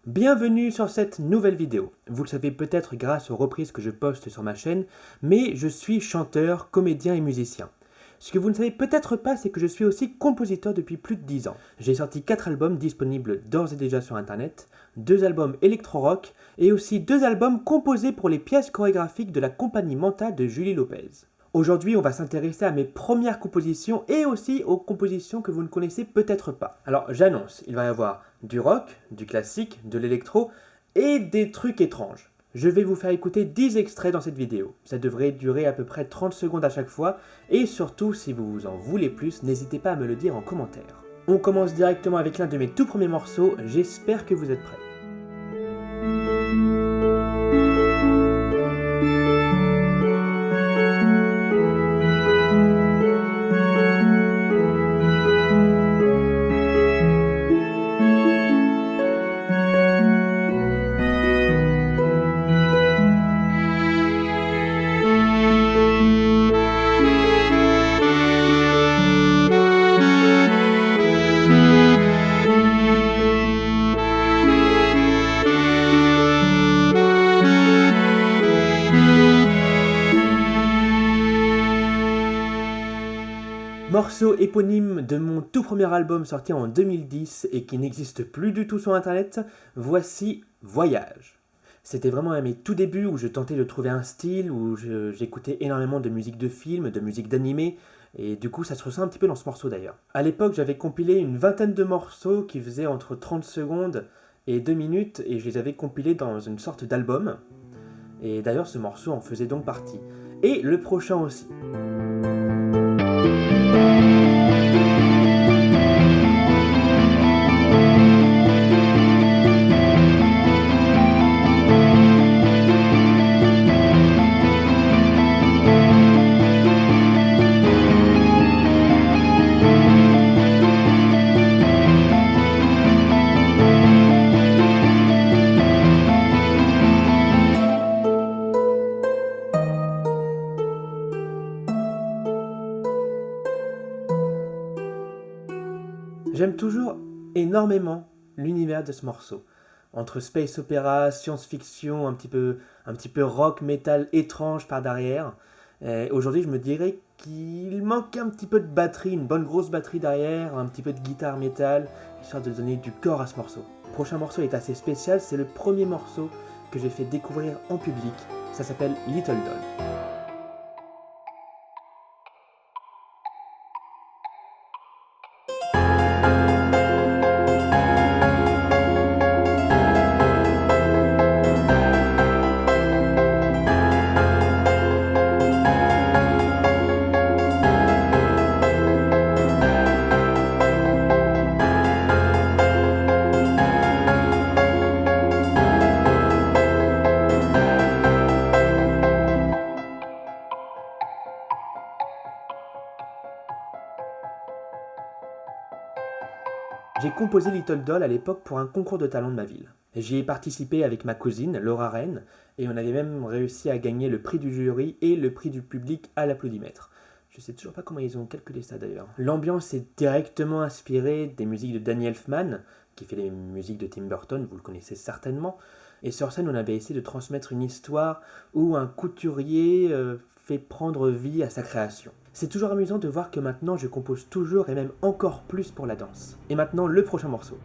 Bienvenue sur cette nouvelle vidéo. Vous le savez peut-être grâce aux reprises que je poste sur ma chaîne, mais je suis chanteur, comédien et musicien. Ce que vous ne savez peut-être pas, c'est que je suis aussi compositeur depuis plus de 10 ans. J'ai sorti 4 albums disponibles d'ores et déjà sur internet, 2 albums électro-rock et aussi 2 albums composés pour les pièces chorégraphiques de la compagnie mentale de Julie Lopez. Aujourd'hui, on va s'intéresser à mes premières compositions et aussi aux compositions que vous ne connaissez peut-être pas. Alors, j'annonce, il va y avoir du rock, du classique, de l'électro et des trucs étranges. Je vais vous faire écouter 10 extraits dans cette vidéo. Ça devrait durer à peu près 30 secondes à chaque fois et surtout, si vous en voulez plus, n'hésitez pas à me le dire en commentaire. On commence directement avec l'un de mes tout premiers morceaux, j'espère que vous êtes prêts. Morceau éponyme de mon tout premier album sorti en 2010 et qui n'existe plus du tout sur internet, voici Voyage. C'était vraiment à mes tout débuts où je tentais de trouver un style, où j'écoutais énormément de musique de film, de musique d'animé, et du coup ça se ressent un petit peu dans ce morceau d'ailleurs. À l'époque j'avais compilé une vingtaine de morceaux qui faisaient entre 30 secondes et 2 minutes et je les avais compilés dans une sorte d'album. Et d'ailleurs ce morceau en faisait donc partie. Et le prochain aussi. J'aime toujours énormément l'univers de ce morceau. Entre space opéra, science-fiction, un petit peu rock, metal étrange par derrière. Aujourd'hui, je me dirais qu'il manque un petit peu de batterie, une bonne grosse batterie derrière, un petit peu de guitare métal, histoire de donner du corps à ce morceau. Le prochain morceau est assez spécial, c'est le premier morceau que j'ai fait découvrir en public. Ça s'appelle Little Doll. J'ai composé Little Doll à l'époque pour un concours de talent de ma ville. J'y ai participé avec ma cousine, Laura Rennes, et on avait même réussi à gagner le prix du jury et le prix du public à l'applaudimètre. Je sais toujours pas comment ils ont calculé ça d'ailleurs. L'ambiance est directement inspirée des musiques de Danny Elfman, qui fait les musiques de Tim Burton, vous le connaissez certainement. Et sur scène, on avait essayé de transmettre une histoire où un couturier fait prendre vie à sa création. C'est toujours amusant de voir que maintenant je compose toujours et même encore plus pour la danse. Et maintenant le prochain morceau.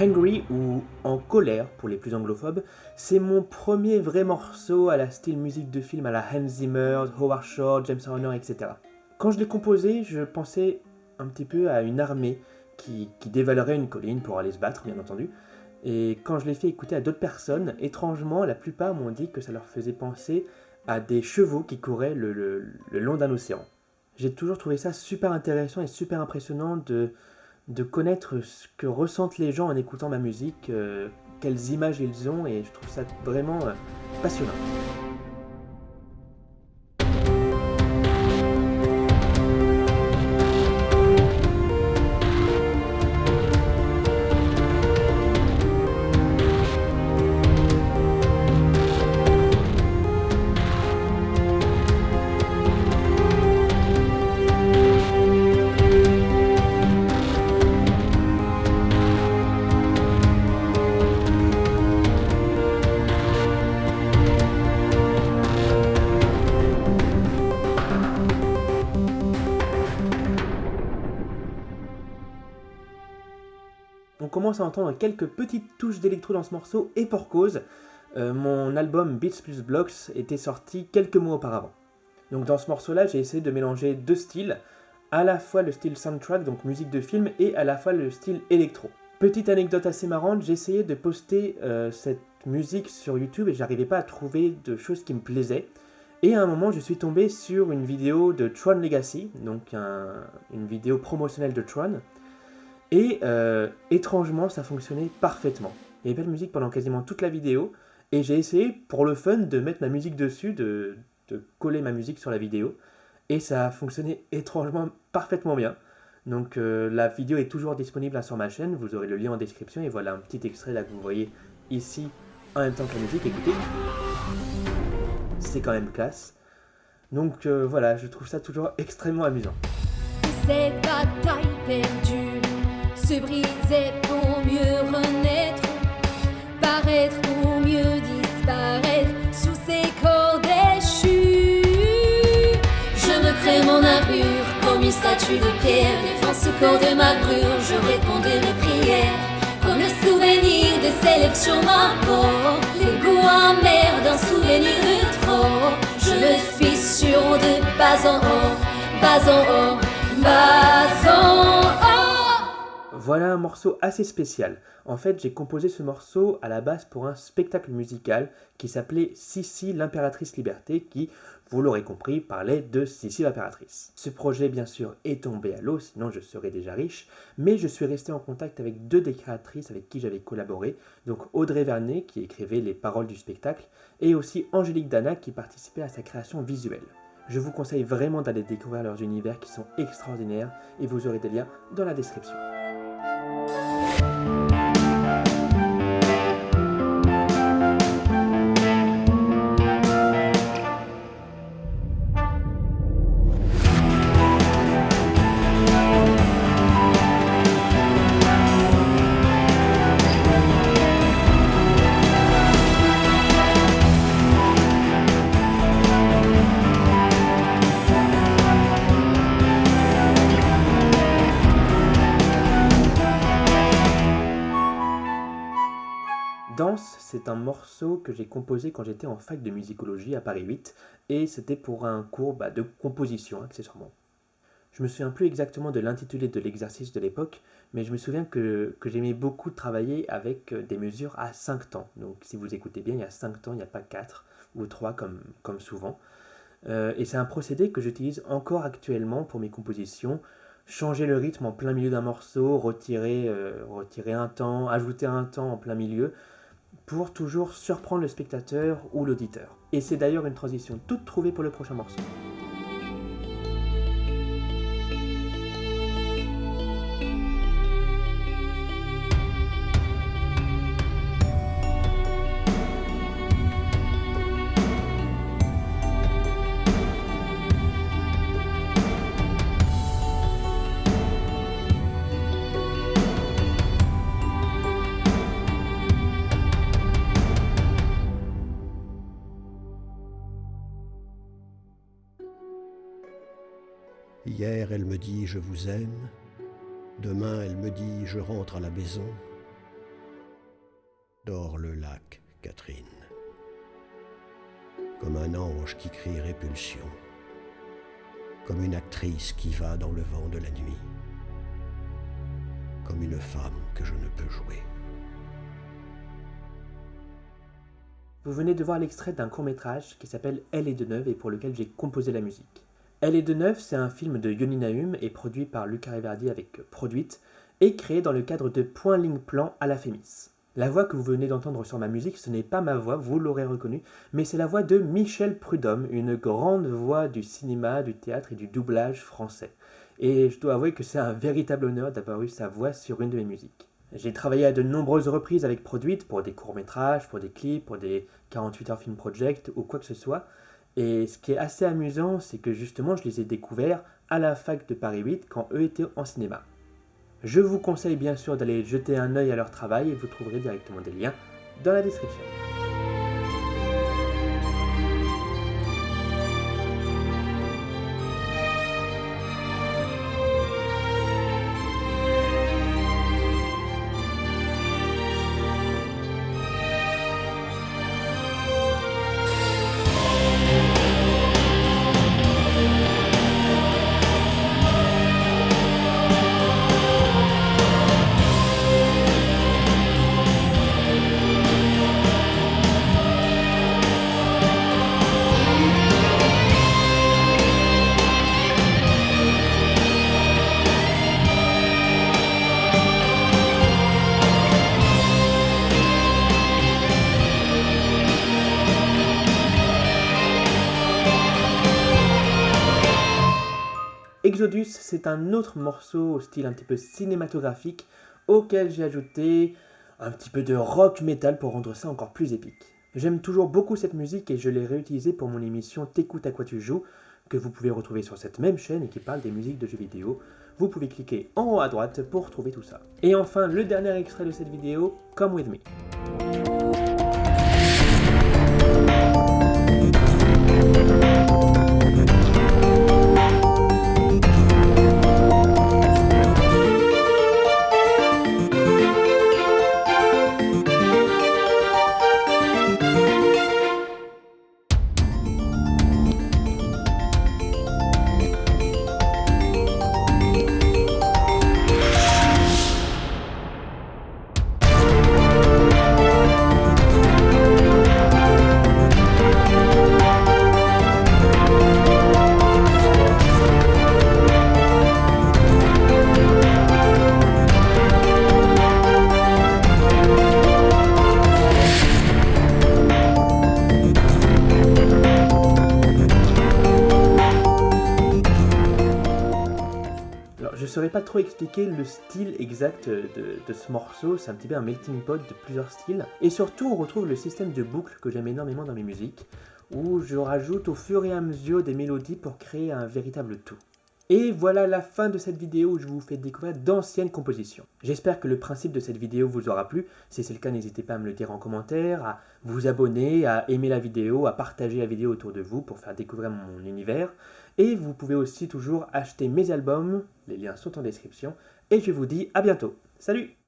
Hungry, ou En colère pour les plus anglophobes, c'est mon premier vrai morceau à la style musique de film à la Hans Zimmer, Howard Shore, James Horner, etc. Quand je l'ai composé, je pensais un petit peu à une armée qui dévalerait une colline pour aller se battre, bien entendu. Et quand je l'ai fait écouter à d'autres personnes, étrangement, la plupart m'ont dit que ça leur faisait penser à des chevaux qui couraient le long d'un océan. J'ai toujours trouvé ça super intéressant et super impressionnant de connaître ce que ressentent les gens en écoutant ma musique, quelles images ils ont, et je trouve ça vraiment passionnant. On commence à entendre quelques petites touches d'électro dans ce morceau, et pour cause, mon album Beats plus Blocks était sorti quelques mois auparavant. Donc dans ce morceau-là, j'ai essayé de mélanger deux styles, à la fois le style soundtrack, donc musique de film, et à la fois le style électro. Petite anecdote assez marrante, j'ai essayé de poster cette musique sur YouTube et j'arrivais pas à trouver de choses qui me plaisaient. Et à un moment, je suis tombé sur une vidéo de Tron Legacy, donc une vidéo promotionnelle de Tron. Et étrangement, ça fonctionnait parfaitement. Il y avait pas de musique pendant quasiment toute la vidéo. Et j'ai essayé, pour le fun, de mettre ma musique dessus, de coller ma musique sur la vidéo. Et ça a fonctionné étrangement parfaitement bien. Donc la vidéo est toujours disponible là sur ma chaîne. Vous aurez le lien en description. Et voilà un petit extrait là que vous voyez ici en même temps que la musique. Écoutez. C'est quand même classe. Donc voilà, je trouve ça toujours extrêmement amusant. Cette bataille perdue se brisait pour mieux renaître, paraître pour mieux disparaître sous ces corps déchus. Je me crée mon armure comme une statue de pierre, défends ce corps de ma brûle, je réponds de mes prières, comme le souvenir de ces lèvres sur ma peau, les goûts amers d'un souvenir de trop. Je me fissure de bas en haut, bas en haut, bas en haut. Voilà un morceau assez spécial. En fait, j'ai composé ce morceau à la base pour un spectacle musical qui s'appelait Sissi l'impératrice liberté, qui, vous l'aurez compris, parlait de Sissi l'impératrice. Ce projet, bien sûr, est tombé à l'eau, sinon je serais déjà riche, mais je suis resté en contact avec deux des créatrices avec qui j'avais collaboré, donc Audrey Vernet, qui écrivait les paroles du spectacle, et aussi Angélique Dana, qui participait à sa création visuelle. Je vous conseille vraiment d'aller découvrir leurs univers qui sont extraordinaires, et vous aurez des liens dans la description. Danse, c'est un morceau que j'ai composé quand j'étais en fac de musicologie à Paris 8 et c'était pour un cours de composition accessoirement. Je me souviens plus exactement de l'intitulé de l'exercice de l'époque, mais je me souviens que j'aimais beaucoup travailler avec des mesures à 5 temps. Donc si vous écoutez bien, il y a 5 temps, il n'y a pas 4 ou 3 comme souvent. Et c'est un procédé que j'utilise encore actuellement pour mes compositions. Changer le rythme en plein milieu d'un morceau, retirer un temps, ajouter un temps en plein milieu, pour toujours surprendre le spectateur ou l'auditeur. Et c'est d'ailleurs une transition toute trouvée pour le prochain morceau. Hier, elle me dit « je vous aime ». Demain, elle me dit « je rentre à la maison ». Dors le lac, Catherine. Comme un ange qui crie répulsion. Comme une actrice qui va dans le vent de la nuit. comme une femme que je ne peux jouer. Vous venez de voir l'extrait d'un court-métrage qui s'appelle Elle est de Neuve et pour lequel j'ai composé la musique. Elle est de Neuve, c'est un film de Yoni Nahum et produit par Luca Rivardi avec Produite et créé dans le cadre de Point Ligne Plan à la Fémis. La voix que vous venez d'entendre sur ma musique, ce n'est pas ma voix, vous l'aurez reconnue, mais c'est la voix de Michel Prudhomme, une grande voix du cinéma, du théâtre et du doublage français. Et je dois avouer que c'est un véritable honneur d'avoir eu sa voix sur une de mes musiques. J'ai travaillé à de nombreuses reprises avec Produite pour des courts-métrages, pour des clips, pour des 48 heures film project ou quoi que ce soit. Et ce qui est assez amusant, c'est que justement je les ai découverts à la fac de Paris 8 quand eux étaient en cinéma. Je vous conseille bien sûr d'aller jeter un œil à leur travail et vous trouverez directement des liens dans la description. Exodus, c'est un autre morceau au style un petit peu cinématographique auquel j'ai ajouté un petit peu de rock metal pour rendre ça encore plus épique. J'aime toujours beaucoup cette musique et je l'ai réutilisée pour mon émission T'écoutes à quoi tu joues, que vous pouvez retrouver sur cette même chaîne et qui parle des musiques de jeux vidéo. Vous pouvez cliquer en haut à droite pour trouver tout ça. Et enfin, le dernier extrait de cette vidéo, Come With Me. Je ne saurais pas trop expliquer le style exact de ce morceau, c'est un petit peu un melting pot de plusieurs styles. Et surtout, on retrouve le système de boucle que j'aime énormément dans mes musiques, où je rajoute au fur et à mesure des mélodies pour créer un véritable tout. Et voilà la fin de cette vidéo où je vous fais découvrir d'anciennes compositions. J'espère que le principe de cette vidéo vous aura plu. Si c'est le cas, n'hésitez pas à me le dire en commentaire, à vous abonner, à aimer la vidéo, à partager la vidéo autour de vous pour faire découvrir mon univers. Et vous pouvez aussi toujours acheter mes albums, les liens sont en description. Et je vous dis à bientôt. Salut!